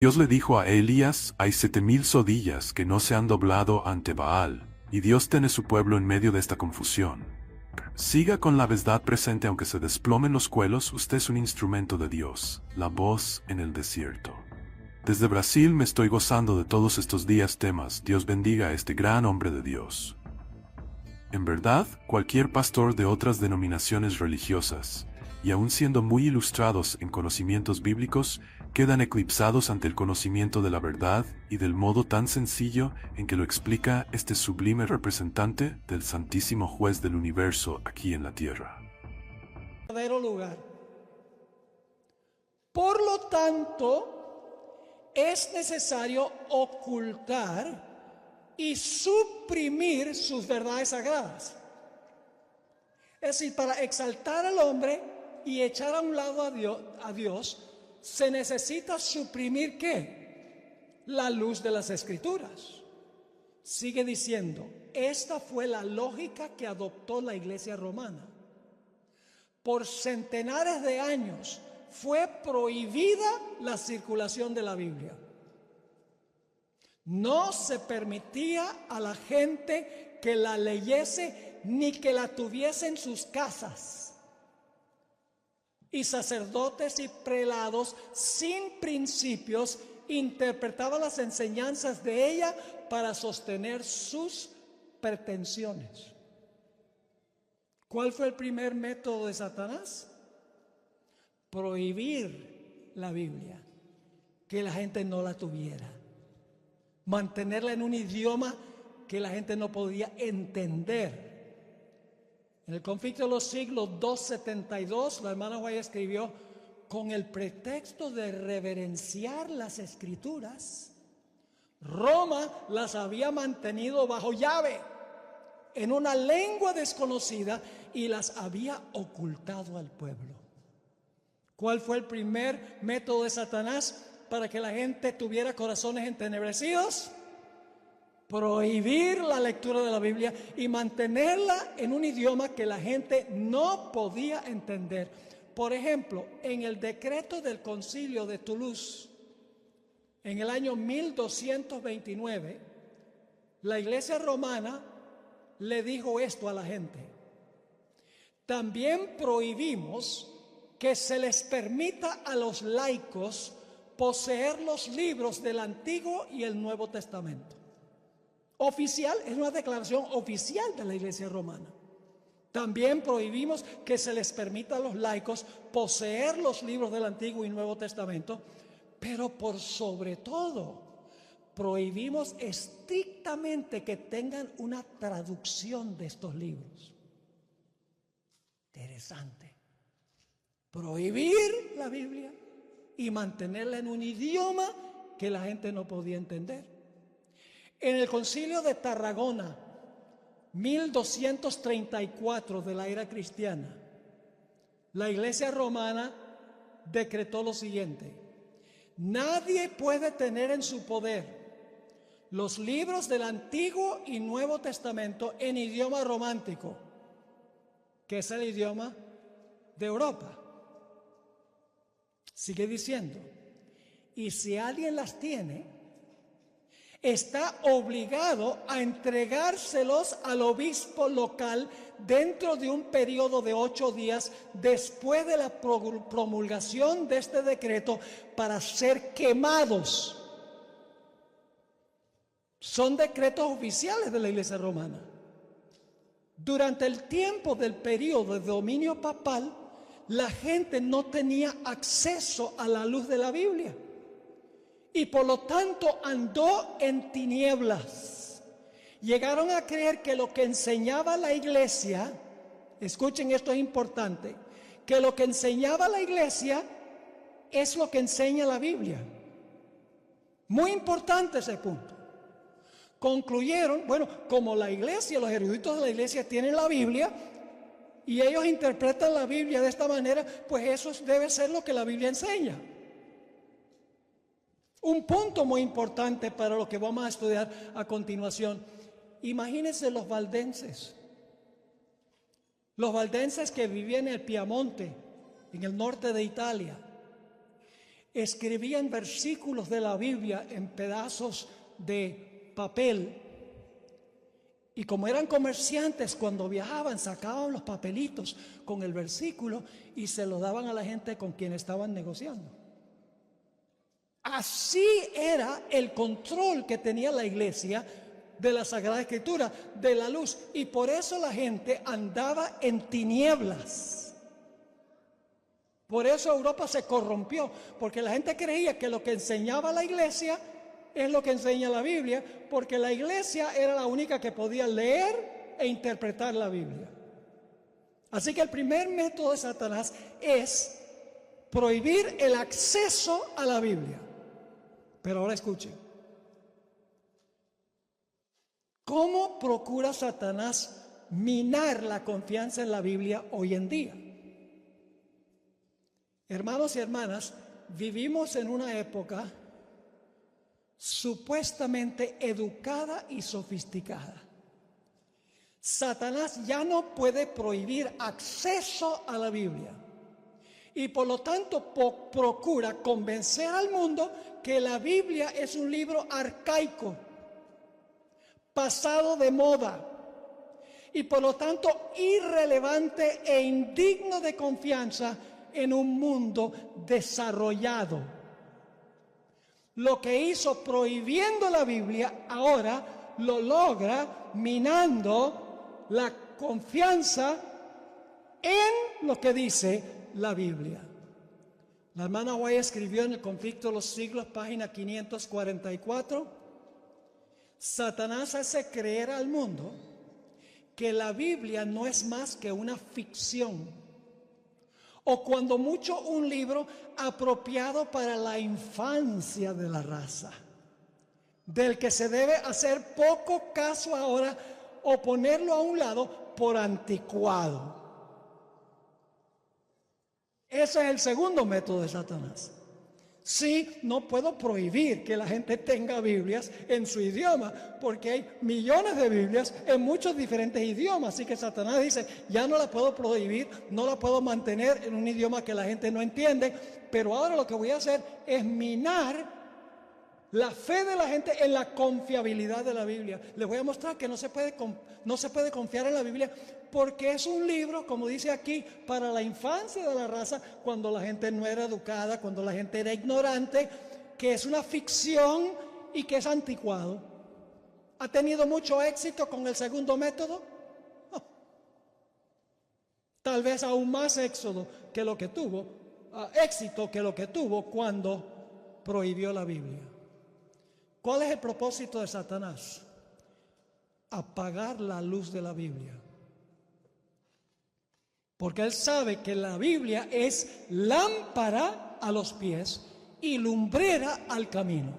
Dios le dijo a Elías, hay 7000 rodillas que no se han doblado ante Baal, y Dios tiene su pueblo en medio de esta confusión. Siga con la verdad presente aunque se desplomen los cuelos, usted es un instrumento de Dios, la voz en el desierto. Desde Brasil me estoy gozando de todos estos días temas, Dios bendiga a este gran hombre de Dios. En verdad, cualquier pastor de otras denominaciones religiosas, y aun siendo muy ilustrados en conocimientos bíblicos, quedan eclipsados ante el conocimiento de la verdad y del modo tan sencillo en que lo explica este sublime representante del Santísimo Juez del Universo aquí en la tierra. Verdadero lugar. Por lo tanto, es necesario ocultar y suprimir sus verdades sagradas. Es decir, para exaltar al hombre y echar a un lado a Dios, se necesita suprimir ¿qué? La luz de las Escrituras. Sigue diciendo, esta fue la lógica que adoptó la Iglesia romana. Por centenares de años fue prohibida la circulación de la Biblia. No se permitía a la gente que la leyese ni que la tuviese en sus casas. Y sacerdotes y prelados sin principios interpretaban las enseñanzas de ella para sostener sus pretensiones. ¿Cuál fue el primer método de Satanás? Prohibir la Biblia, que la gente no la tuviera, mantenerla en un idioma que la gente no podía entender. En el conflicto de los siglos 272, la hermana White escribió, con el pretexto de reverenciar las Escrituras, Roma las había mantenido bajo llave, en una lengua desconocida, y las había ocultado al pueblo. ¿Cuál fue el primer método de Satanás para que la gente tuviera corazones entenebrecidos? Prohibir la lectura de la Biblia y mantenerla en un idioma que la gente no podía entender. Por ejemplo, en el decreto del Concilio de Toulouse, en el año 1229, la Iglesia romana le dijo esto a la gente: también prohibimos que se les permita a los laicos poseer los libros del Antiguo y el Nuevo Testamento. Oficial, es una declaración oficial de la Iglesia romana. También prohibimos que se les permita a los laicos poseer los libros del Antiguo y Nuevo Testamento, pero por sobre todo prohibimos estrictamente que tengan una traducción de estos libros. Interesante. Prohibir la Biblia y mantenerla en un idioma que la gente no podía entender. En el Concilio de Tarragona, 1234 de la era cristiana, la Iglesia romana decretó lo siguiente: nadie puede tener en su poder los libros del Antiguo y Nuevo Testamento en idioma romántico, que es el idioma de Europa. Sigue diciendo, y si alguien las tiene, está obligado a entregárselos al obispo local dentro de un periodo de 8 días después de la promulgación de este decreto para ser quemados. Son decretos oficiales de la Iglesia romana. Durante el tiempo del periodo de dominio papal, la gente no tenía acceso a la luz de la Biblia. Y por lo tanto andó en tinieblas. Llegaron a creer que lo que enseñaba la Iglesia, escuchen, esto es importante, que lo que enseñaba la Iglesia es lo que enseña la Biblia. Muy importante ese punto. Concluyeron, bueno, como la Iglesia, los eruditos de la Iglesia tienen la Biblia y ellos interpretan la Biblia de esta manera, pues eso debe ser lo que la Biblia enseña. Un punto muy importante para lo que vamos a estudiar a continuación. Imagínense los valdenses que vivían en el Piamonte, en el norte de Italia. escribían versículos de la Biblia en pedazos de papel. Y como eran comerciantes, cuando viajaban sacaban los papelitos con el versículo y se lo daban a la gente con quien estaban negociando. Así era el control que tenía la iglesia de la Sagrada Escritura, de la luz. Y por eso la gente andaba en tinieblas. Por eso Europa se corrompió, porque la gente creía que lo que enseñaba la iglesia es lo que enseña la Biblia, porque la iglesia era la única que podía leer e interpretar la Biblia. Así que el primer método de Satanás es prohibir el acceso a la Biblia. Pero ahora escuchen. ¿Cómo procura Satanás minar la confianza en la Biblia hoy en día? Hermanos y hermanas, vivimos en una época supuestamente educada y sofisticada. Satanás ya no puede prohibir acceso a la Biblia y por lo tanto procura convencer al mundo que la Biblia es un libro arcaico, pasado de moda y por lo tanto irrelevante e indigno de confianza en un mundo desarrollado. Lo que hizo prohibiendo la Biblia, ahora lo logra minando la confianza en lo que dice la Biblia. La hermana White escribió en El conflicto de los siglos, página 544, Satanás hace creer al mundo que la Biblia no es más que una ficción, o cuando mucho un libro apropiado para la infancia de la raza, del que se debe hacer poco caso ahora o ponerlo a un lado por anticuado. Ese es el segundo método de Satanás. Sí, no puedo prohibir que la gente tenga Biblias en su idioma, porque hay millones de Biblias en muchos diferentes idiomas. Así que Satanás dice, ya no la puedo prohibir, no la puedo mantener en un idioma que la gente no entiende, pero ahora lo que voy a hacer es minar la fe de la gente en la confiabilidad de la Biblia. Les voy a mostrar que no se puede confiar en la Biblia porque es un libro, como dice aquí, para la infancia de la raza, cuando la gente no era educada, cuando la gente era ignorante, que es una ficción y que es anticuado. ¿Ha tenido mucho éxito con el segundo método? Oh. Tal vez aún más éxito que lo que tuvo cuando prohibió la Biblia. ¿Cuál es el propósito de Satanás? Apagar la luz de la Biblia. Porque él sabe que la Biblia es lámpara a los pies y lumbrera al camino.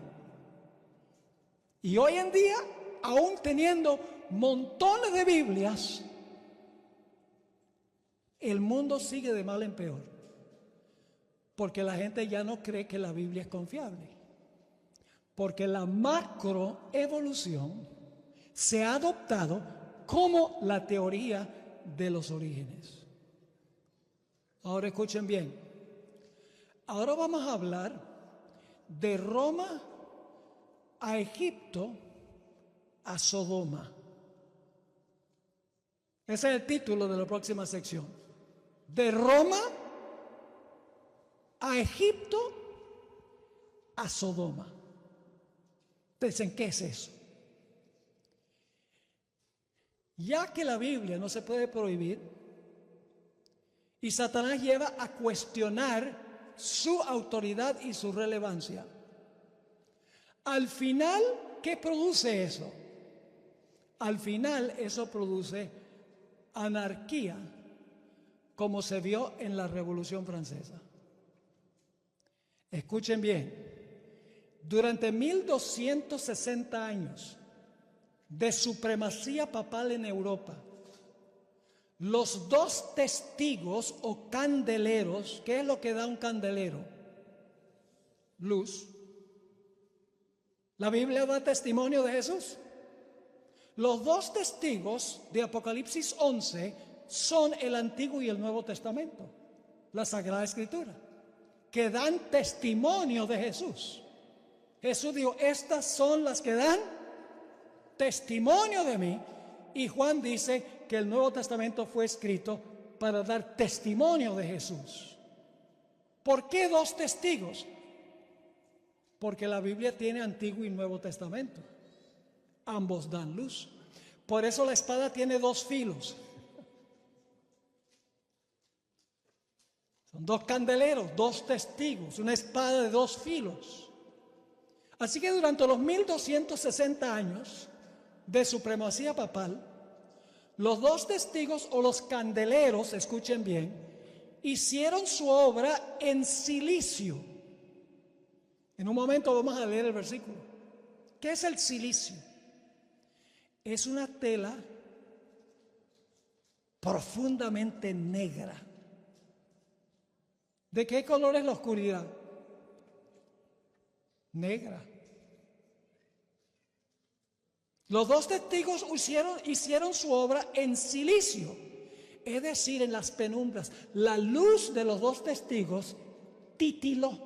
Y hoy en día, aún teniendo montones de Biblias, el mundo sigue de mal en peor. Porque la gente ya no cree que la Biblia es confiable. Porque la macroevolución se ha adoptado como la teoría de los orígenes. Ahora escuchen bien. Ahora vamos a hablar de Roma a Egipto a Sodoma. Ese es el título de la próxima sección. De Roma a Egipto a Sodoma. Dicen, ¿qué es eso? Ya que la Biblia no se puede prohibir y Satanás lleva a cuestionar su autoridad y su relevancia, al final, ¿qué produce eso? Al final eso produce anarquía, como se vio en la Revolución Francesa. Escuchen bien. Durante 1260 años de supremacía papal en Europa, los dos testigos o candeleros, ¿qué es lo que da un candelero? Luz. ¿La Biblia da testimonio de Jesús? Los dos testigos de Apocalipsis 11 son el Antiguo y el Nuevo Testamento, la Sagrada Escritura. que dan testimonio de Jesús. Jesús dijo, estas son las que dan testimonio de mí. Y Juan dice que el Nuevo Testamento fue escrito para dar testimonio de Jesús. ¿Por qué dos testigos? Porque la Biblia tiene Antiguo y Nuevo Testamento. Ambos dan luz. Por eso la espada tiene dos filos. Son dos candeleros, dos testigos, una espada de dos filos. Así que durante los 1260 años de supremacía papal, los dos testigos o los candeleros, escuchen bien, hicieron su obra en silicio. En un momento vamos a leer el versículo. ¿Qué es el silicio? Es una tela profundamente negra. ¿De qué color es la oscuridad? Negra. Los dos testigos hicieron su obra en silicio, es decir, en las penumbras. La luz de los dos testigos titiló.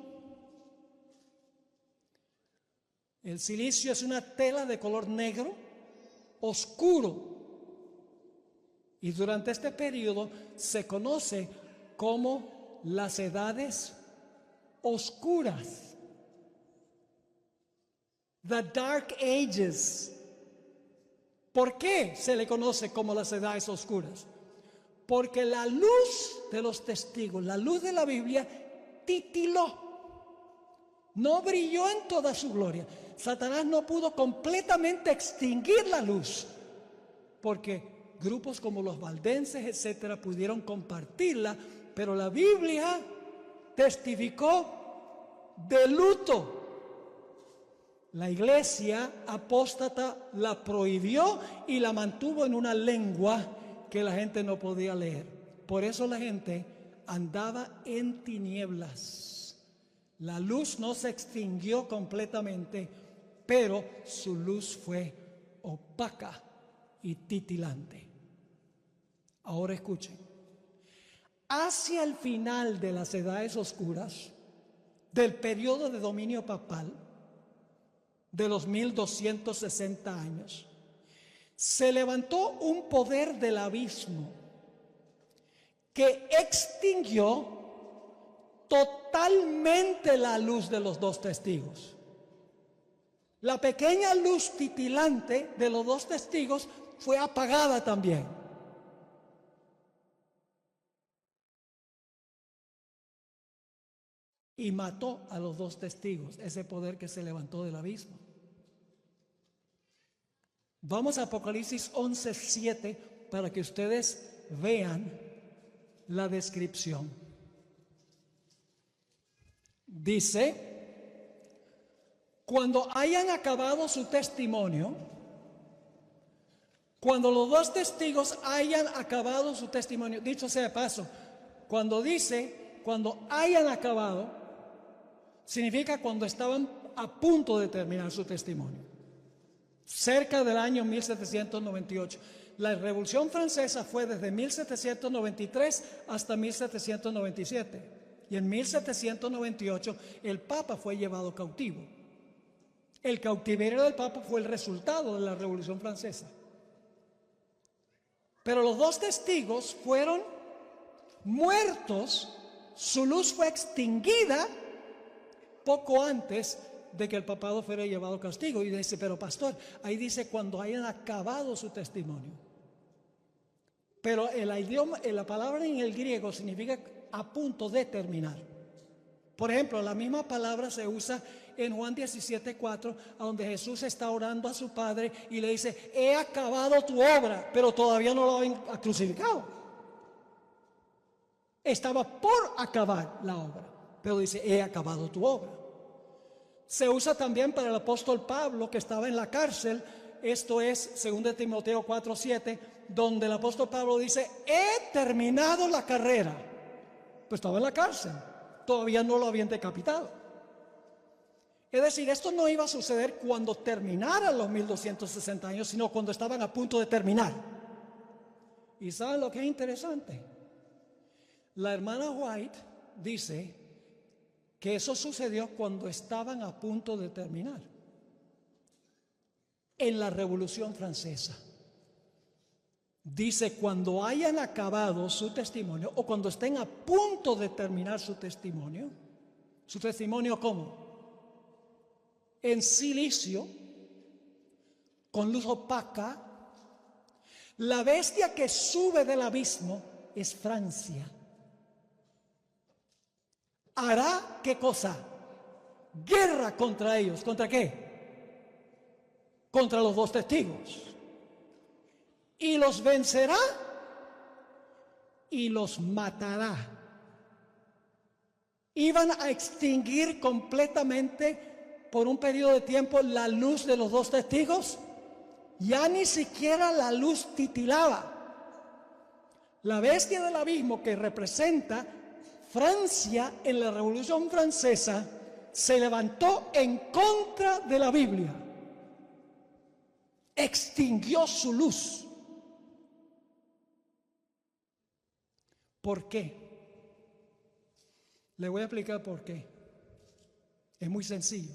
El silicio es una tela de color negro, oscuro. Y durante este periodo se conoce como las edades oscuras. The Dark Ages. ¿Por qué se le conoce como las edades oscuras? Porque la luz de los testigos, la luz de la Biblia, titiló. No brilló en toda su gloria. Satanás no pudo completamente extinguir la luz, porque grupos como los valdenses, etcétera, pudieron compartirla, pero la Biblia testificó de luto. La iglesia apóstata la prohibió y la mantuvo en una lengua que la gente no podía leer. Por eso la gente andaba en tinieblas. La luz no se extinguió completamente, pero su luz fue opaca y titilante. Ahora escuchen. Hacia el final de las edades oscuras, del periodo de dominio papal, de los 1260 años, se levantó un poder del abismo que extinguió totalmente la luz de los dos testigos. La pequeña luz titilante de los dos testigos fue apagada también. Y mató a los dos testigos, ese poder que se levantó del abismo. Vamos a Apocalipsis 11:7 para que ustedes vean la descripción. Dice, cuando hayan acabado su testimonio, cuando los dos testigos hayan acabado su testimonio, dicho sea de paso, cuando dice, cuando hayan acabado, significa cuando estaban a punto de terminar su testimonio. Cerca del año 1798. La Revolución Francesa fue desde 1793 hasta 1797. Y en 1798 el Papa fue llevado cautivo. El cautiverio del Papa fue el resultado de la Revolución Francesa. Pero los dos testigos fueron muertos, su luz fue extinguida poco antes de que el papado fuera llevado castigo. Y dice, pero pastor, ahí dice cuando hayan acabado su testimonio. Pero la palabra en el griego significa a punto de terminar. Por ejemplo, la misma palabra se usa en Juan 17:4, donde Jesús está orando a su Padre y le dice, he acabado tu obra, pero todavía no lo han crucificado. Estaba por acabar la obra, pero dice, he acabado tu obra. Se usa también para el apóstol Pablo, que estaba en la cárcel. Esto es 2 Timoteo 4:7, donde el apóstol Pablo dice, he terminado la carrera. Pues estaba en la cárcel, todavía no lo habían decapitado. Es decir, esto no iba a suceder cuando terminaran los 1260 años, sino cuando estaban a punto de terminar. ¿Y saben lo que es interesante? La hermana White dice que eso sucedió cuando estaban a punto de terminar, en la Revolución Francesa. Dice, cuando hayan acabado su testimonio, o cuando estén a punto de terminar su testimonio ¿cómo? En silicio, con luz opaca, la bestia que sube del abismo es Francia. Hará, ¿qué cosa? Guerra contra ellos. ¿Contra qué? Contra los dos testigos. Y los vencerá y los matará. Iban a extinguir completamente por un periodo de tiempo la luz de los dos testigos. Ya ni siquiera la luz titilaba. La bestia del abismo, que representa Francia en la Revolución Francesa, se levantó en contra de la Biblia. Extinguió su luz. ¿Por qué? Le voy a explicar por qué. Es muy sencillo.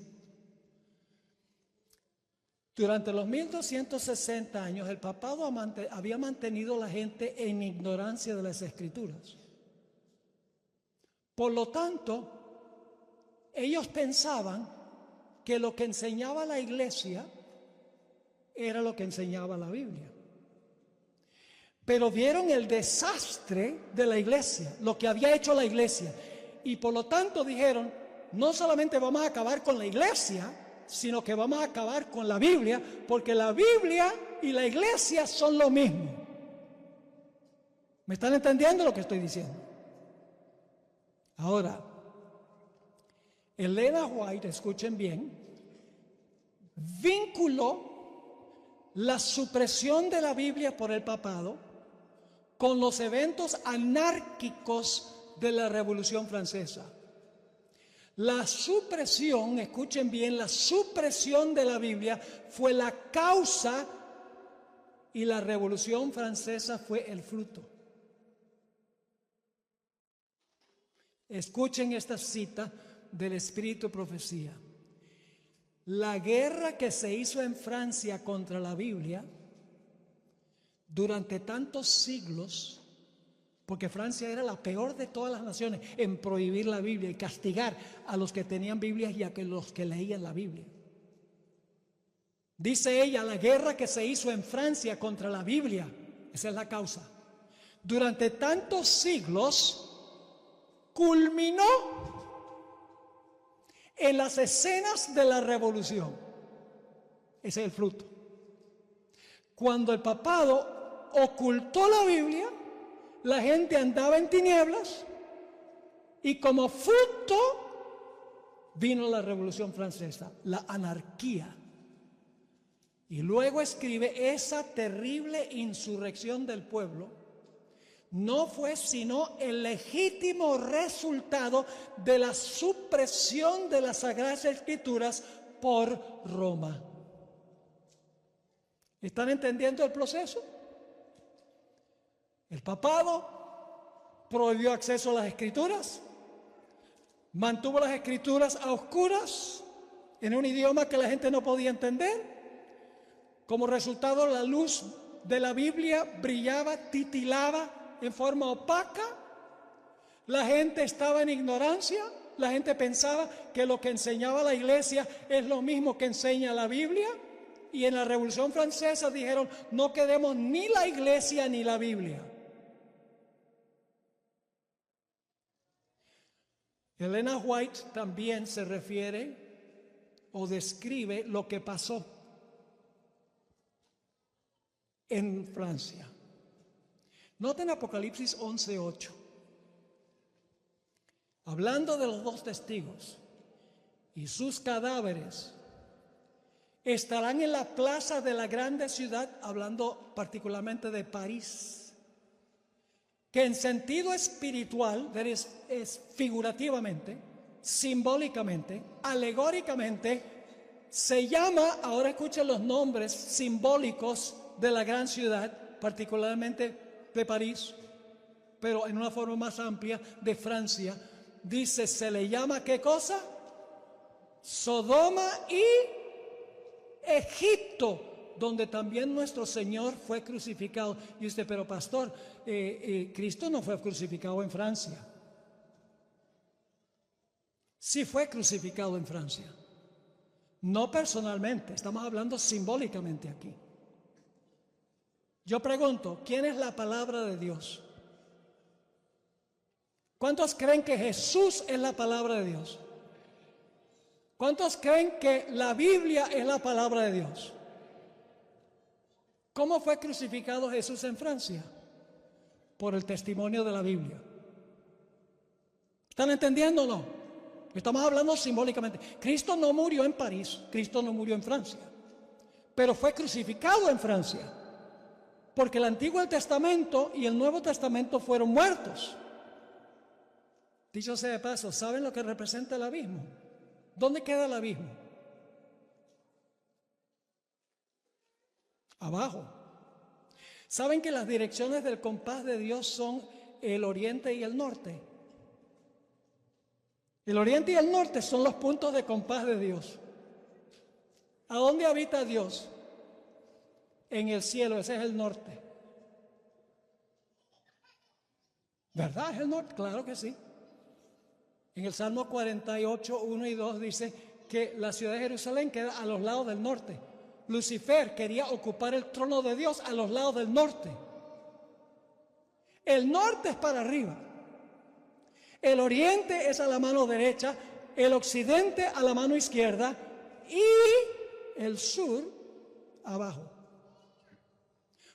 Durante los 1260 años, el papado había mantenido a la gente en ignorancia de las Escrituras. Por lo tanto, ellos pensaban que lo que enseñaba la Iglesia era lo que enseñaba la Biblia. Pero vieron el desastre de la Iglesia, lo que había hecho la Iglesia. Y por lo tanto dijeron, no solamente vamos a acabar con la Iglesia, sino que vamos a acabar con la Biblia, porque la Biblia y la Iglesia son lo mismo. ¿Me están entendiendo lo que estoy diciendo? Ahora, Elena White, escuchen bien, vinculó la supresión de la Biblia por el papado con los eventos anárquicos de la Revolución Francesa. La supresión, escuchen bien, la supresión de la Biblia fue la causa y la Revolución Francesa fue el fruto. Escuchen esta cita del Espíritu de Profecía. La guerra que se hizo en Francia contra la Biblia durante tantos siglos, porque Francia era la peor de todas las naciones en prohibir la Biblia y castigar a los que tenían Biblias y a los que leían la Biblia. Dice ella, la guerra que se hizo en Francia contra la Biblia, esa es la causa, durante tantos siglos culminó en las escenas de la Revolución. Ese es el fruto. Cuando el papado ocultó la Biblia, la gente andaba en tinieblas y como fruto vino la Revolución Francesa, la anarquía. Y luego escribe, esa terrible insurrección del pueblo no fue sino el legítimo resultado de la supresión de las Sagradas Escrituras por Roma. ¿Están entendiendo el proceso? El papado prohibió acceso a las Escrituras, mantuvo las Escrituras a oscuras en un idioma que la gente no podía entender. Como resultado, la luz de la Biblia brillaba, titilaba en forma opaca. La gente estaba en ignorancia. La gente pensaba que lo que enseñaba la Iglesia es lo mismo que enseña la Biblia. Y en la Revolución Francesa dijeron, no queremos ni la Iglesia ni la Biblia. Elena White también se refiere o describe lo que pasó en Francia. Noten Apocalipsis 11:8. Hablando de los dos testigos y sus cadáveres estarán en la plaza de la grande ciudad, hablando particularmente de París, que en sentido espiritual, es figurativamente, simbólicamente, alegóricamente, se llama, ahora escuchen los nombres simbólicos de la gran ciudad, particularmente de París, pero en una forma más amplia de Francia, dice, se le llama ¿qué cosa? Sodoma y Egipto, donde también nuestro Señor fue crucificado. Y usted, pero pastor, Cristo no fue crucificado en Francia. Sí fue crucificado en Francia. No personalmente, estamos hablando simbólicamente aquí. Yo pregunto, ¿quién es la palabra de Dios? ¿Cuántos creen que Jesús es la palabra de Dios? ¿Cuántos creen que la Biblia es la palabra de Dios? ¿Cómo fue crucificado Jesús en Francia? Por el testimonio de la Biblia. ¿Están entendiendo o no? Estamos hablando simbólicamente. Cristo no murió en París, Cristo no murió en Francia, pero fue crucificado en Francia, porque el Antiguo Testamento y el Nuevo Testamento fueron muertos. Dicho sea de paso, ¿saben lo que representa el abismo? ¿Dónde queda el abismo? Abajo. ¿Saben que las direcciones del compás de Dios son el oriente y el norte? El oriente y el norte son los puntos de compás de Dios. ¿A dónde habita Dios? En el cielo, ese es el norte. ¿Verdad? ¿Es el norte? Claro que sí. En el Salmo 48, 1 y 2 dice que la ciudad de Jerusalén queda a los lados del norte. Lucifer quería ocupar el trono de Dios a los lados del norte. El norte es para arriba. El oriente es a la mano derecha, el occidente a la mano izquierda y el sur abajo.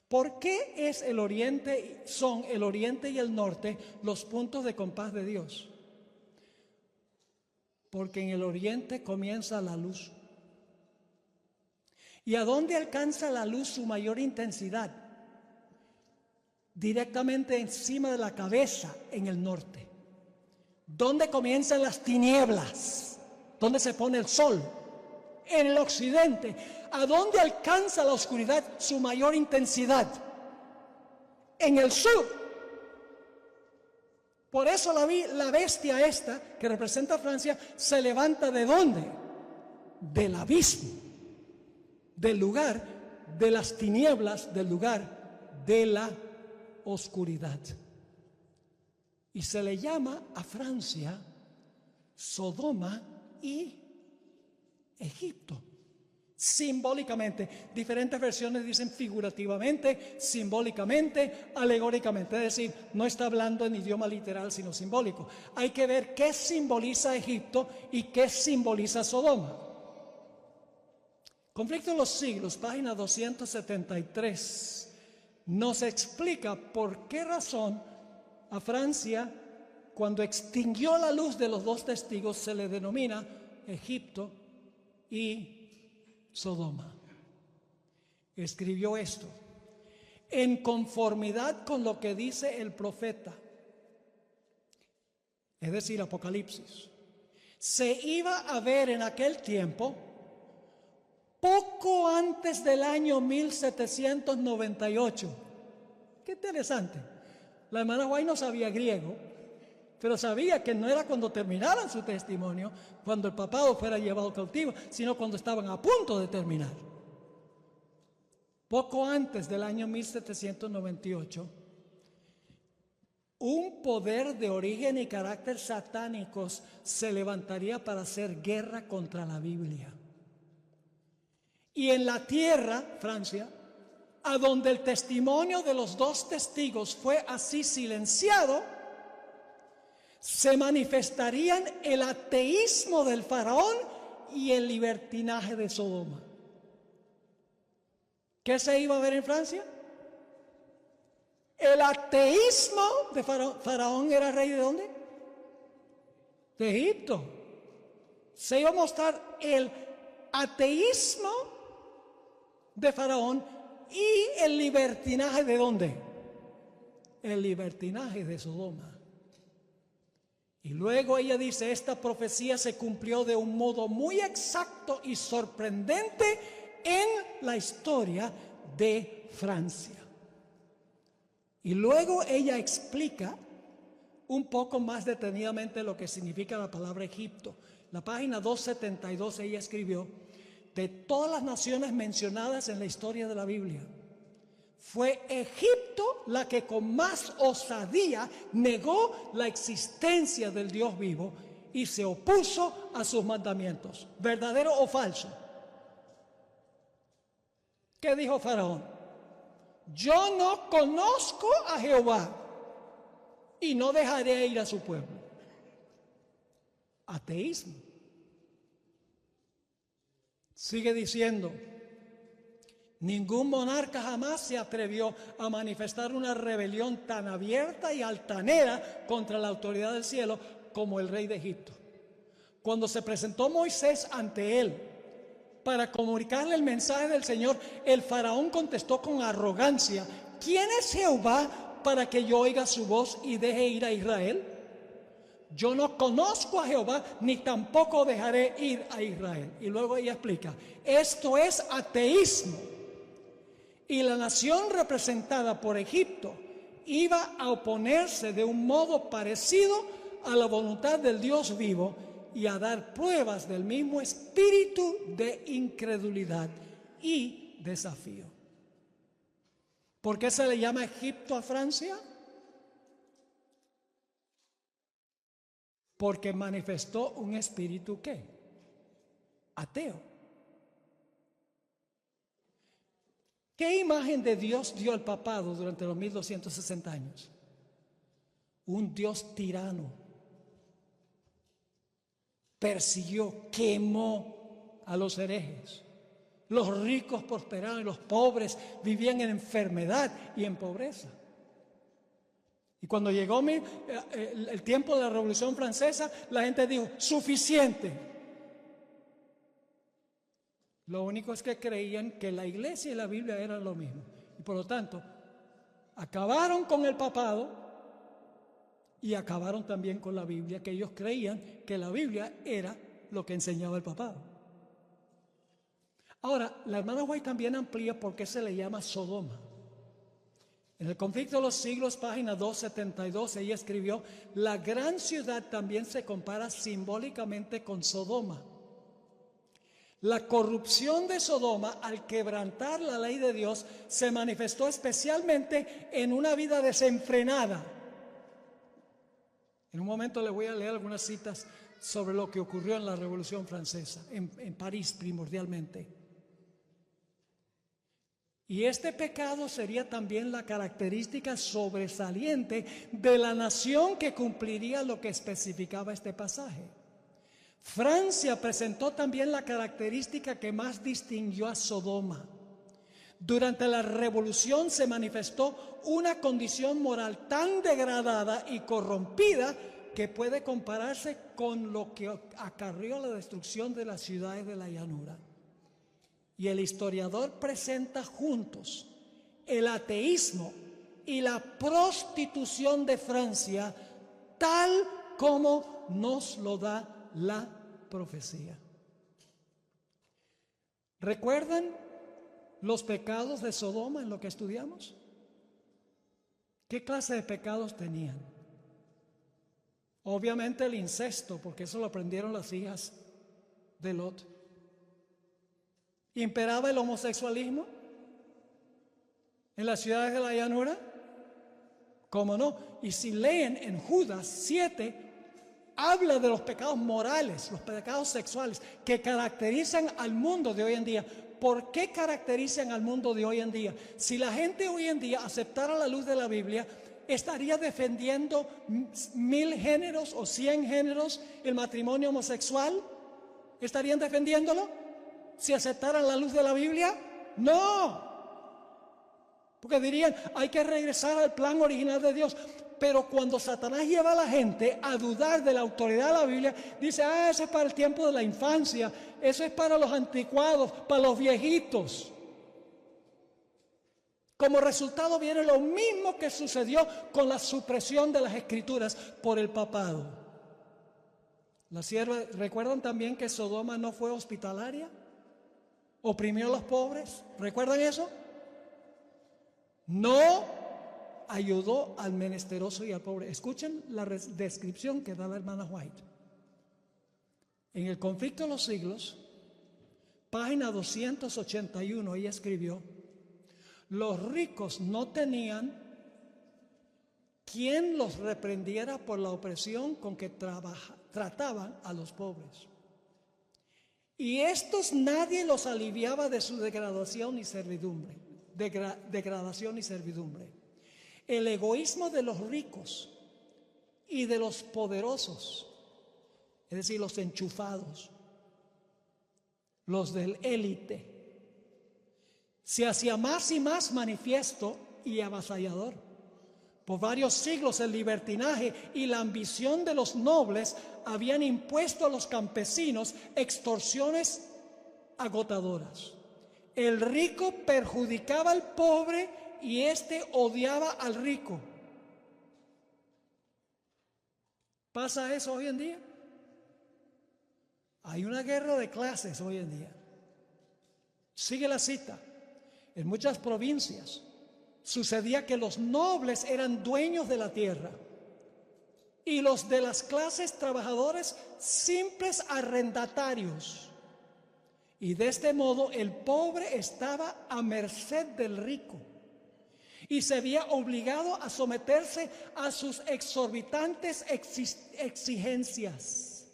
¿Por qué es el oriente, son el oriente y el norte los puntos de compás de Dios? Porque en el oriente comienza la luz. ¿Y a dónde alcanza la luz su mayor intensidad? Directamente encima de la cabeza, en el norte. ¿Dónde comienzan las tinieblas? ¿Dónde se pone el sol? En el occidente. ¿A dónde alcanza la oscuridad su mayor intensidad? En el sur. Por eso la bestia esta, que representa a Francia, se levanta ¿de dónde? Del abismo, del lugar de las tinieblas, del lugar de la oscuridad. Y se le llama a Francia Sodoma y Egipto. Simbólicamente, diferentes versiones dicen figurativamente, simbólicamente, alegóricamente, es decir, no está hablando en idioma literal sino simbólico. Hay que ver qué simboliza Egipto y qué simboliza Sodoma. Conflicto en los siglos, página 273, nos explica por qué razón a Francia, cuando extinguió la luz de los dos testigos, se le denomina Egipto y Sodoma. Escribió esto: en conformidad con lo que dice el profeta, es decir, Apocalipsis, se iba a ver en aquel tiempo, poco antes del año 1798. Qué interesante. La hermana White no sabía griego, pero sabía que no era cuando terminaran su testimonio, cuando el papado fuera llevado cautivo, sino cuando estaban a punto de terminar. Poco antes del año 1798, un poder de origen y carácter satánicos se levantaría para hacer guerra contra la Biblia. Y en la tierra, Francia, a donde el testimonio de los dos testigos fue así silenciado, se manifestarían el ateísmo del faraón y el libertinaje de Sodoma. ¿Qué se iba a ver en Francia? El ateísmo de Faraón. ¿Faraón era rey de dónde? De Egipto. Se iba a mostrar el ateísmo de Faraón y el libertinaje de dónde? El libertinaje de Sodoma. Y luego ella dice, esta profecía se cumplió de un modo muy exacto y sorprendente en la historia de Francia. Y luego ella explica un poco más detenidamente lo que significa la palabra Egipto. La página 272 ella escribió: de todas las naciones mencionadas en la historia de la Biblia, fue Egipto la que con más osadía negó la existencia del Dios vivo y se opuso a sus mandamientos. ¿Verdadero o falso? ¿Qué dijo Faraón? Yo no conozco a Jehová y no dejaré ir a su pueblo. Ateísmo. Sigue diciendo: ningún monarca jamás se atrevió a manifestar una rebelión tan abierta y altanera contra la autoridad del cielo como el rey de Egipto. Cuando se presentó Moisés ante él para comunicarle el mensaje del Señor, el faraón contestó con arrogancia: ¿quién es Jehová para que yo oiga su voz y deje ir a Israel? Yo no conozco a Jehová, ni tampoco dejaré ir a Israel. Y luego ella explica: esto es ateísmo. Y la nación representada por Egipto iba a oponerse de un modo parecido a la voluntad del Dios vivo y a dar pruebas del mismo espíritu de incredulidad y desafío. ¿Por qué se le llama Egipto a Francia? Porque manifestó un espíritu ¿qué? Ateo. ¿Qué imagen de Dios dio el papado durante los 1260 años? Un Dios tirano. Persiguió, quemó a los herejes. Los ricos prosperaron y los pobres vivían en enfermedad y en pobreza. Y cuando llegó el tiempo de la Revolución Francesa, la gente dijo: suficiente. Lo único es que creían que la iglesia y la Biblia eran lo mismo. Y por lo tanto, acabaron con el papado y acabaron también con la Biblia, que ellos creían que la Biblia era lo que enseñaba el papado. Ahora, la hermana White también amplía por qué se le llama Sodoma. En el conflicto de los siglos, página 272, ella escribió: la gran ciudad también se compara simbólicamente con Sodoma. La corrupción de Sodoma, al quebrantar la ley de Dios, se manifestó especialmente en una vida desenfrenada. En un momento le voy a leer algunas citas sobre lo que ocurrió en la Revolución Francesa, en París primordialmente. Y este pecado sería también la característica sobresaliente de la nación que cumpliría lo que especificaba este pasaje. Francia presentó también la característica que más distinguió a Sodoma. Durante la revolución se manifestó una condición moral tan degradada y corrompida que puede compararse con lo que acarreó la destrucción de las ciudades de la llanura. Y el historiador presenta juntos el ateísmo y la prostitución de Francia tal como nos lo da la profecía. ¿Recuerdan los pecados de Sodoma en lo que estudiamos? ¿Qué clase de pecados tenían? Obviamente el incesto, porque eso lo aprendieron las hijas de Lot. ¿Imperaba el homosexualismo en las ciudades de la llanura? ¿Cómo no? Y si leen en Judas 7, habla de los pecados morales, los pecados sexuales que caracterizan al mundo de hoy en día. ¿Por qué caracterizan al mundo de hoy en día? Si la gente hoy en día aceptara la luz de la Biblia, ¿estaría defendiendo 1000 géneros o 100 géneros el matrimonio homosexual? ¿Estarían defendiéndolo si aceptaran la luz de la Biblia? No, porque dirían: hay que regresar al plan original de Dios. Pero cuando Satanás lleva a la gente a dudar de la autoridad de la Biblia, dice: eso es para el tiempo de la infancia, eso es para los anticuados, para los viejitos. Como resultado viene lo mismo que sucedió con la supresión de las escrituras por el papado. ¿Recuerdan también que Sodoma no fue hospitalaria? ¿Oprimió a los pobres? ¿Recuerdan eso? No ayudó al menesteroso y al pobre. Escuchen la descripción que da la hermana White. En el conflicto de los siglos, página 281, ella escribió: los ricos no tenían quien los reprendiera por la opresión con que trataban a los pobres. Y estos nadie los aliviaba de su degradación y servidumbre. Degradación y servidumbre. El egoísmo de los ricos y de los poderosos, es decir, los enchufados, los del élite, se hacía más y más manifiesto y avasallador. Por varios siglos el libertinaje y la ambición de los nobles habían impuesto a los campesinos extorsiones agotadoras. El rico perjudicaba al pobre y éste odiaba al rico. ¿Pasa eso hoy en día? Hay una guerra de clases hoy en día. Sigue la cita. En muchas provincias sucedía que los nobles eran dueños de la tierra y los de las clases trabajadoras simples arrendatarios. Y de este modo el pobre estaba a merced del rico y se veía obligado a someterse a sus exorbitantes exigencias.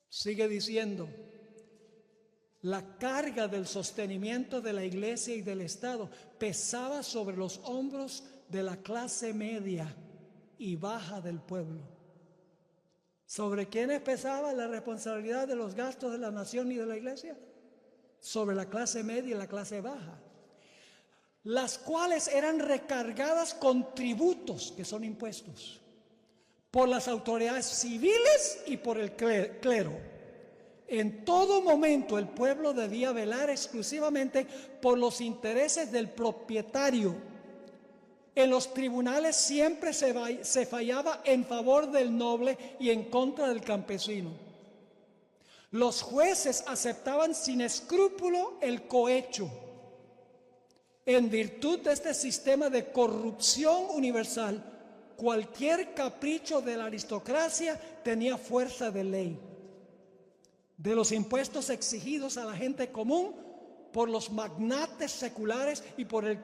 Sigue diciendo: la carga del sostenimiento de la iglesia y del Estado pesaba sobre los hombros de la clase media y baja del pueblo. ¿Sobre quiénes pesaba la responsabilidad de los gastos de la nación y de la iglesia? Sobre la clase media y la clase baja, las cuales eran recargadas con tributos, que son impuestos, por las autoridades civiles y por el clero. En todo momento el pueblo debía velar exclusivamente por los intereses del propietario. En los tribunales siempre se fallaba en favor del noble y en contra del campesino. Los jueces aceptaban sin escrúpulo el cohecho. En virtud de este sistema de corrupción universal, cualquier capricho de la aristocracia tenía fuerza de ley. De los impuestos exigidos a la gente común por los magnates seculares y por el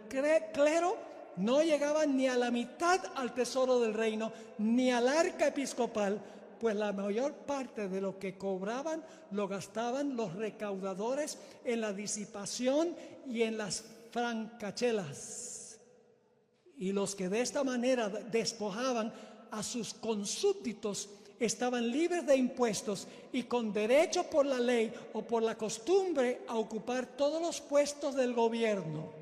clero no llegaban ni a la mitad al tesoro del reino, ni al arca episcopal, pues la mayor parte de lo que cobraban lo gastaban los recaudadores en la disipación y en las francachelas. Y los que de esta manera despojaban a sus consúbditos estaban libres de impuestos y con derecho por la ley o por la costumbre a ocupar todos los puestos del gobierno.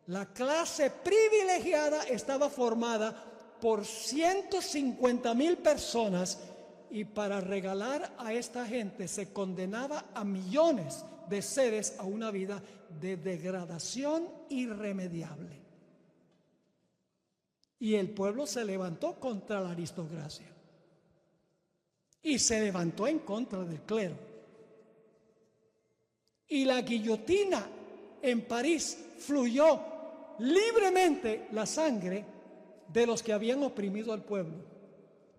La clase privilegiada estaba formada por 150,000 personas y para regalar a esta gente se condenaba a millones de seres a una vida de degradación irremediable. Y el pueblo se levantó contra la aristocracia. Y se levantó en contra del clero. Y la guillotina en París fluyó libremente la sangre de los que habían oprimido al pueblo,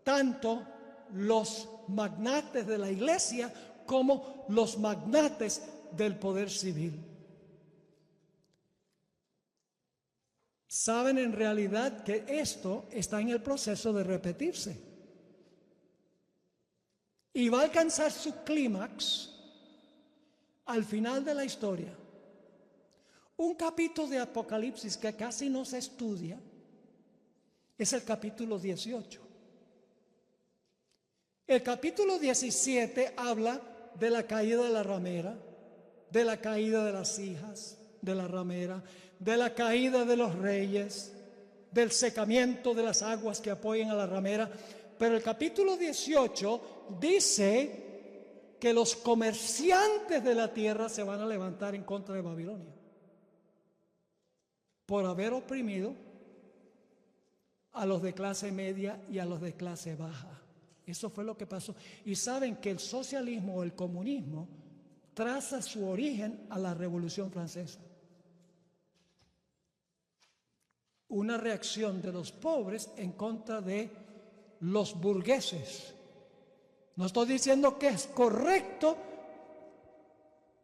tanto los magnates de la iglesia como los magnates del poder civil. Saben en realidad que esto está en el proceso de repetirse. Y va a alcanzar su clímax al final de la historia. Un capítulo de Apocalipsis que casi no se estudia es el capítulo 18. El capítulo 17 habla de la caída de la ramera, de la caída de las hijas de la ramera, de la caída de los reyes, del secamiento de las aguas que apoyan a la ramera. Pero el capítulo 18 dice que los comerciantes de la tierra se van a levantar en contra de Babilonia por haber oprimido a los de clase media y a los de clase baja. Eso fue lo que pasó. Y saben que el socialismo o el comunismo traza su origen a la Revolución Francesa. una reacción de los pobres en contra de los burgueses. No estoy diciendo que es correcto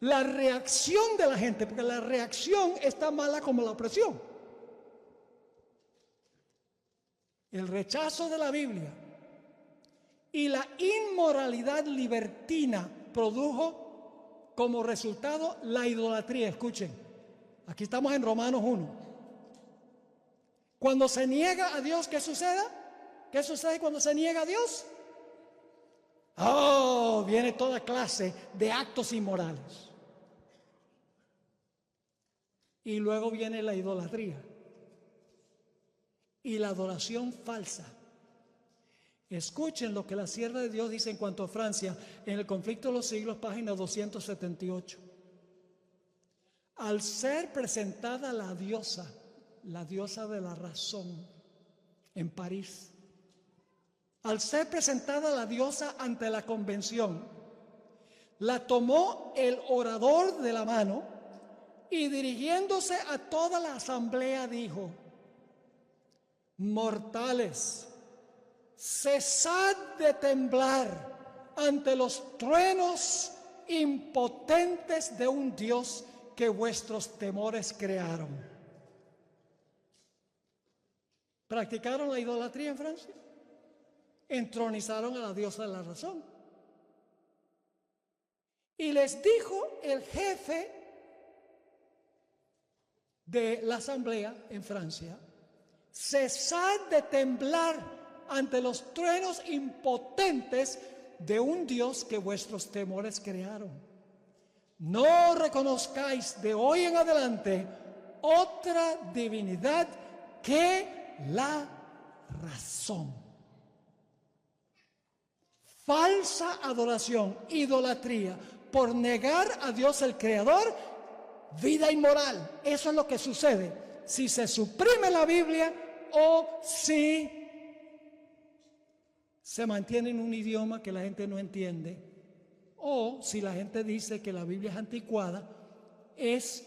la reacción de la gente, porque la reacción está mala como la opresión. El rechazo de la Biblia y la inmoralidad libertina produjo como resultado la idolatría. Escuchen, aquí estamos en Romanos 1. Cuando se niega a Dios, ¿qué sucede? ¿Qué sucede cuando se niega a Dios? Oh, viene toda clase de actos inmorales. Y luego viene la idolatría y la adoración falsa. Escuchen lo que la sierva de Dios dice en cuanto a Francia en el conflicto de los siglos, página 278. Al ser presentada la diosa de la razón en París, al ser presentada la diosa ante la convención, la tomó el orador de la mano y dirigiéndose a toda la asamblea dijo: mortales, cesad de temblar ante los truenos impotentes de un Dios que vuestros temores crearon. ¿Practicaron la idolatría en Francia? Entronizaron a la diosa de la razón. Y les dijo el jefe de la asamblea en Francia: cesad de temblar ante los truenos impotentes de un Dios que vuestros temores crearon. No reconozcáis de hoy en adelante otra divinidad que la razón. Falsa adoración, idolatría, por negar a Dios el Creador, vida inmoral. Eso es lo que sucede si se suprime la Biblia o si se mantiene en un idioma que la gente no entiende, o si la gente dice que la Biblia es anticuada, es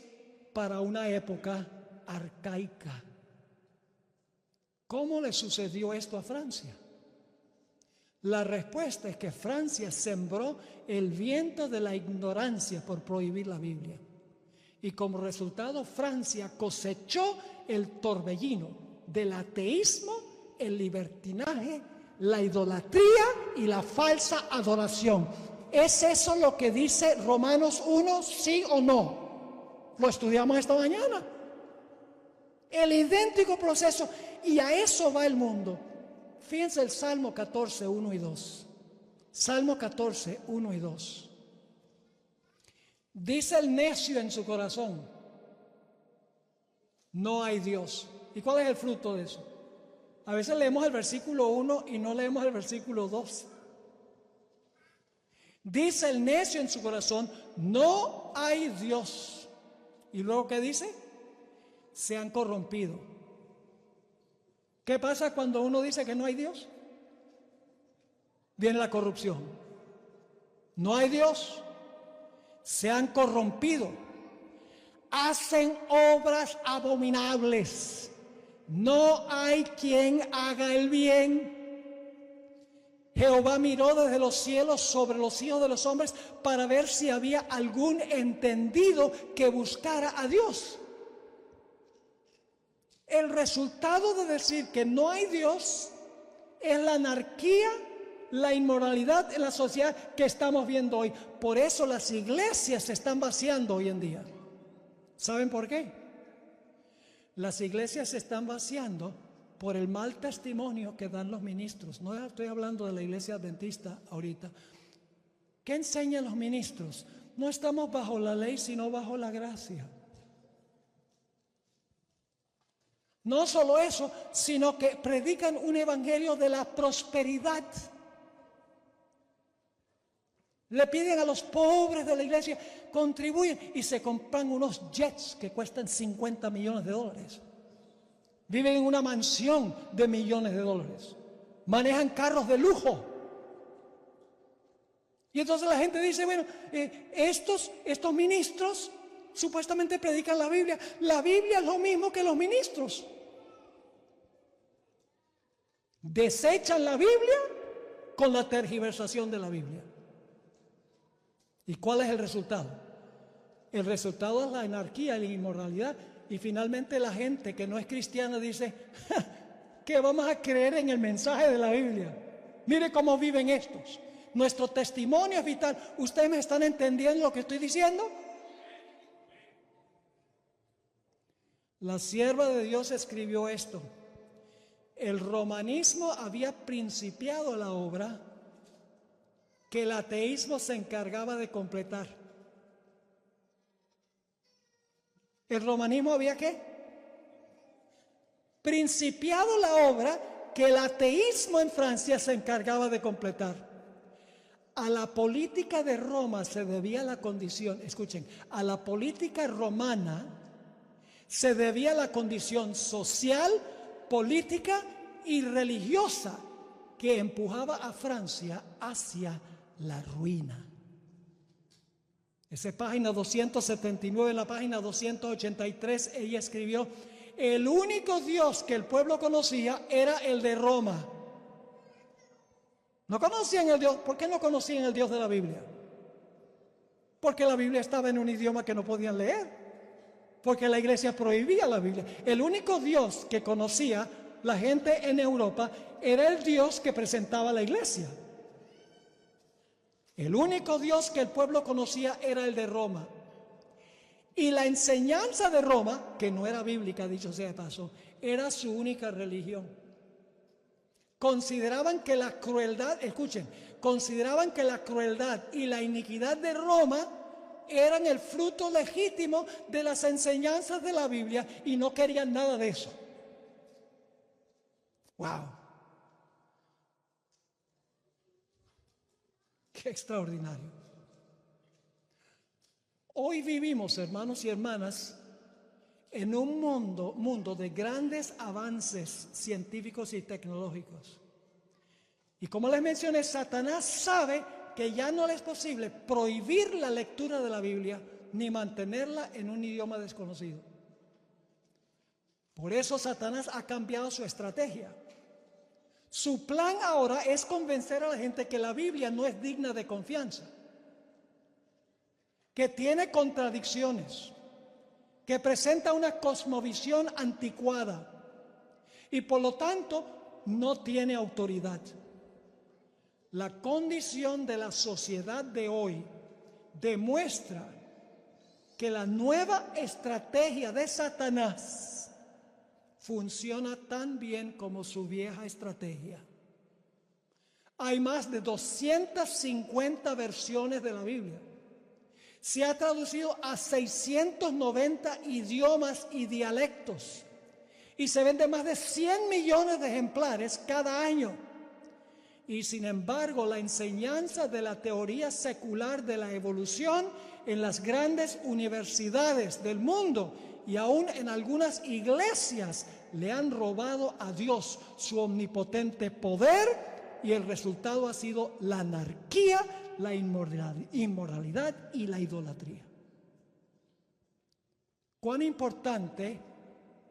para una época arcaica. ¿Cómo le sucedió esto a Francia? La respuesta es que Francia sembró el viento de la ignorancia por prohibir la Biblia. Y como resultado, Francia cosechó el torbellino del ateísmo, el libertinaje, la idolatría y la falsa adoración. ¿Es eso lo que dice Romanos 1, sí o no? Lo estudiamos esta mañana. El idéntico proceso, y a eso va el mundo. Fíjense el Salmo 14, 1 y 2. Salmo 14, 1 y 2. Dice el necio en su corazón: no hay Dios. ¿Y cuál es el fruto de eso? A veces leemos el versículo 1 y no leemos el versículo 2. Dice el necio en su corazón: no hay Dios. ¿Y luego qué dice? Se han corrompido. ¿Qué pasa cuando uno dice que no hay Dios? Viene la corrupción. No hay Dios. Se han corrompido. Hacen obras abominables. No hay quien haga el bien. Jehová miró desde los cielos sobre los hijos de los hombres para ver si había algún entendido que buscara a Dios. El resultado de decir que no hay Dios es la anarquía, la inmoralidad en la sociedad que estamos viendo hoy. Por eso las iglesias se están vaciando hoy en día. ¿Saben por qué? Las iglesias se están vaciando por el mal testimonio que dan los ministros. No estoy hablando de la iglesia adventista ahorita. ¿Qué enseñan los ministros? No estamos bajo la ley, sino bajo la gracia. No solo eso, sino que predican un evangelio de la prosperidad. Le piden a los pobres de la iglesia, contribuyen, y se compran unos jets que cuestan $50 millones. Viven en una mansión de millones de dólares. Manejan carros de lujo. Y entonces la gente dice, bueno, estos ministros supuestamente predican la Biblia. La Biblia es lo mismo que los ministros. Desechan la Biblia con la tergiversación de la Biblia. ¿Y cuál es el resultado? El resultado es la anarquía y la inmoralidad. Y finalmente la gente que no es cristiana dice, que vamos a creer en el mensaje de la Biblia. Mire cómo viven estos. Nuestro testimonio es vital. ¿Ustedes me están entendiendo lo que estoy diciendo? La sierva de Dios escribió esto. El romanismo había principiado la obra que el ateísmo se encargaba de completar. ¿El romanismo había qué? Principiado la obra que el ateísmo en Francia se encargaba de completar. A la política de Roma se debía la condición, escuchen, a la política romana se debía la condición social, política y religiosa que empujaba a Francia hacia la ruina. Esa página 279, en la página 283, ella escribió: el único Dios que el pueblo conocía era el de Roma. No conocían el Dios. ¿Por qué no conocían el Dios de la Biblia? Porque la Biblia estaba en un idioma que no podían leer. Porque la iglesia prohibía la Biblia. El único Dios que conocía la gente en Europa era el Dios que presentaba la iglesia. El único Dios que el pueblo conocía era el de Roma. Y la enseñanza de Roma, que no era bíblica, dicho sea de paso, era su única religión. Consideraban que la crueldad, escuchen, consideraban que la crueldad y la iniquidad de Roma eran el fruto legítimo de las enseñanzas de la Biblia y no querían nada de eso. ¡Wow! ¡Qué extraordinario! Hoy vivimos, hermanos y hermanas, en un mundo de grandes avances científicos y tecnológicos. Y como les mencioné, Satanás sabe que ya no le es posible prohibir la lectura de la Biblia ni mantenerla en un idioma desconocido. Por eso Satanás ha cambiado su estrategia. Su plan ahora es convencer a la gente que la Biblia no es digna de confianza, que tiene contradicciones, que presenta una cosmovisión anticuada y por lo tanto no tiene autoridad. La condición de la sociedad de hoy demuestra que la nueva estrategia de Satanás funciona tan bien como su vieja estrategia. Hay más de 250 versiones de la Biblia. Se ha traducido a 690 idiomas y dialectos y se vende más de 100 millones de ejemplares cada año. Y sin embargo, la enseñanza de la teoría secular de la evolución en las grandes universidades del mundo y aún en algunas iglesias le han robado a Dios su omnipotente poder y el resultado ha sido la anarquía, la inmoralidad y la idolatría. ¿Cuán importante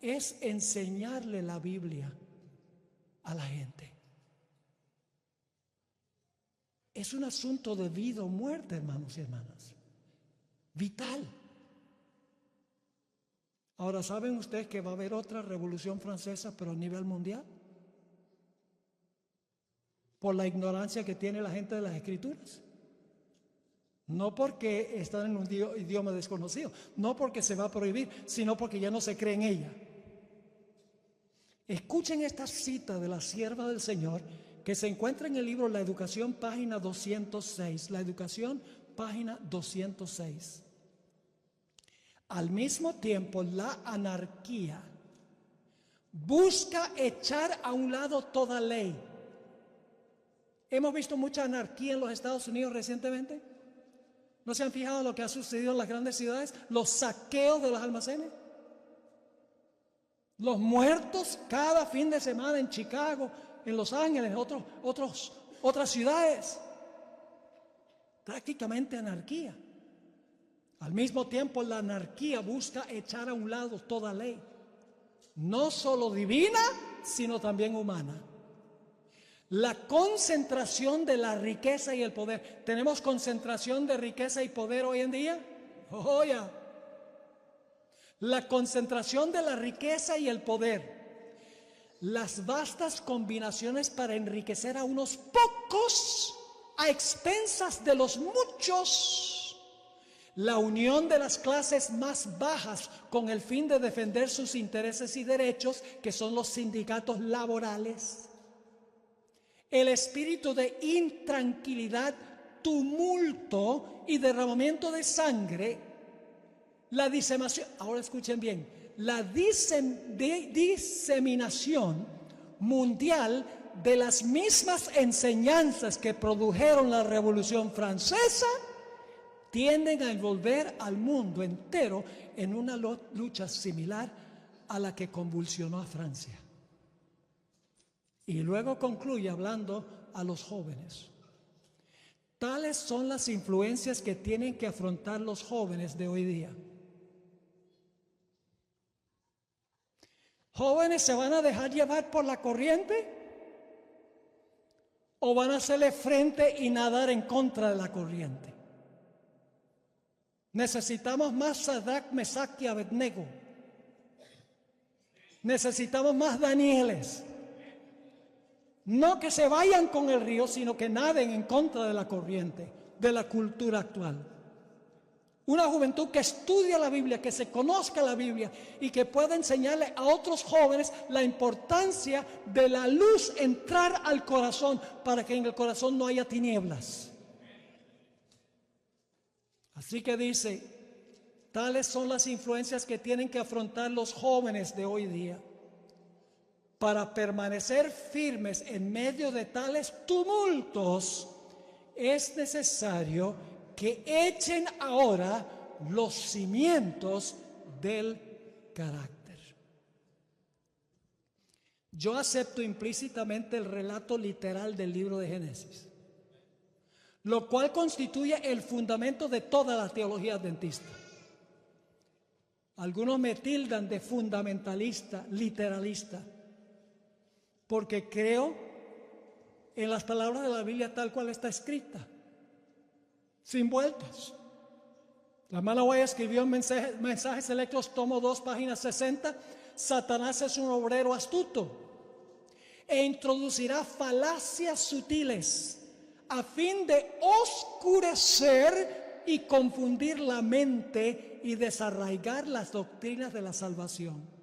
es enseñarle la Biblia a la gente? Es un asunto de vida o muerte, hermanos y hermanas. Vital. Ahora, ¿saben ustedes que va a haber otra revolución francesa, pero a nivel mundial? Por la ignorancia que tiene la gente de las Escrituras. No porque están en un idioma desconocido, no porque se va a prohibir, sino porque ya no se cree en ella. Escuchen esta cita de la sierva del Señor que se encuentra en el libro La Educación, página 206. La Educación, página 206. Al mismo tiempo, la anarquía busca echar a un lado toda ley. Hemos visto mucha anarquía en los Estados Unidos recientemente. ¿No se han fijado lo que ha sucedido en las grandes ciudades? Los saqueos de los almacenes. Los muertos cada fin de semana en Chicago, en Los Ángeles, otras ciudades. Prácticamente anarquía. Al mismo tiempo, la anarquía busca echar a un lado toda ley. No solo divina, sino también humana. La concentración de la riqueza y el poder. ¿Tenemos concentración de riqueza y poder hoy en día? Oh, ya. La concentración de la riqueza y el poder. Las vastas combinaciones para enriquecer a unos pocos a expensas de los muchos. La unión de las clases más bajas con el fin de defender sus intereses y derechos, que son los sindicatos laborales. El espíritu de intranquilidad, tumulto y derramamiento de sangre. La diseminación, ahora escuchen bien, la diseminación mundial de las mismas enseñanzas que produjeron la Revolución Francesa tienden a envolver al mundo entero en una lucha similar a la que convulsionó a Francia. Y luego concluye hablando a los jóvenes. Tales son las influencias que tienen que afrontar los jóvenes de hoy día. ¿Jóvenes se van a dejar llevar por la corriente? ¿O van a hacerle frente y nadar en contra de la corriente? Necesitamos más Sadrach, Mesach y Abednego. Necesitamos más Danieles. No que se vayan con el río, sino que naden en contra de la corriente, de la cultura actual. Una juventud que estudia la Biblia, que se conozca la Biblia y que pueda enseñarle a otros jóvenes la importancia de la luz entrar al corazón para que en el corazón no haya tinieblas. Así que dice, tales son las influencias que tienen que afrontar los jóvenes de hoy día. Para permanecer firmes en medio de tales tumultos, es necesario que echen ahora los cimientos del carácter. Yo acepto implícitamente el relato literal del libro de Génesis, lo cual constituye el fundamento de toda la teología adventista. Algunos me tildan de fundamentalista, literalista, porque creo en las palabras de la Biblia tal cual está escrita, sin vueltas. La hermana Guaya escribió en Mensajes Selectos, tomo 2, página 60, Satanás es un obrero astuto e introducirá falacias sutiles a fin de oscurecer y confundir la mente y desarraigar las doctrinas de la salvación.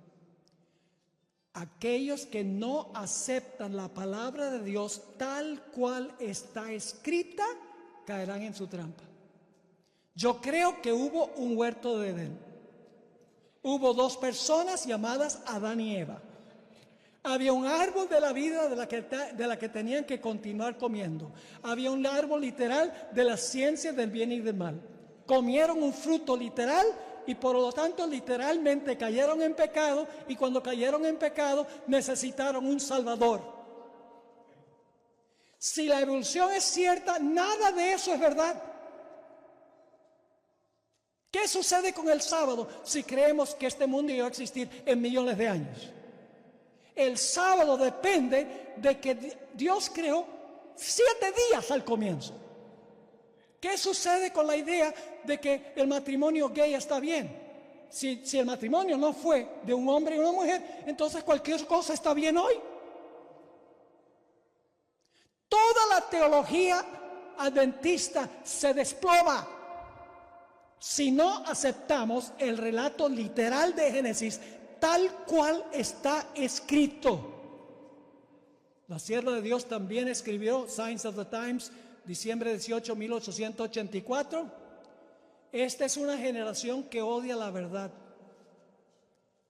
Aquellos que no aceptan la palabra de Dios tal cual está escrita, caerán en su trampa. Yo creo que hubo un huerto de Edén. Hubo dos personas llamadas Adán y Eva. Había un árbol de la vida de la que tenían que continuar comiendo. Había un árbol literal de la ciencia del bien y del mal. Comieron un fruto literal y por lo tanto literalmente cayeron en pecado, y cuando cayeron en pecado necesitaron un salvador. Si la evolución es cierta, nada de eso es verdad. ¿Qué sucede con el sábado si creemos que este mundo iba a existir en millones de años? El sábado depende de que Dios creó 7 días al comienzo. ¿Qué sucede con la idea de que el matrimonio gay está bien? Si el matrimonio no fue de un hombre y una mujer, entonces cualquier cosa está bien hoy. Toda la teología adventista se desploma si no aceptamos el relato literal de Génesis tal cual está escrito. La sierva de Dios también escribió, Signs of the Times, diciembre 18, 1884. Esta es una generación que odia la verdad,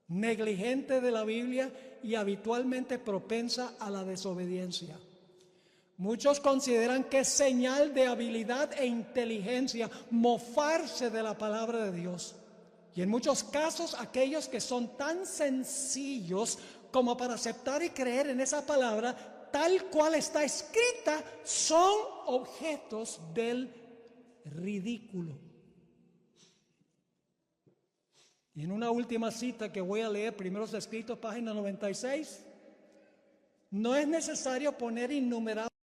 negligente de la Biblia y habitualmente propensa a la desobediencia. Muchos consideran que es señal de habilidad e inteligencia mofarse de la palabra de Dios. Y en muchos casos, aquellos que son tan sencillos como para aceptar y creer en esa palabra tal cual está escrita, son objetos del ridículo. Y en una última cita que voy a leer, Primeros Escritos, página 96, No es necesario poner innumerables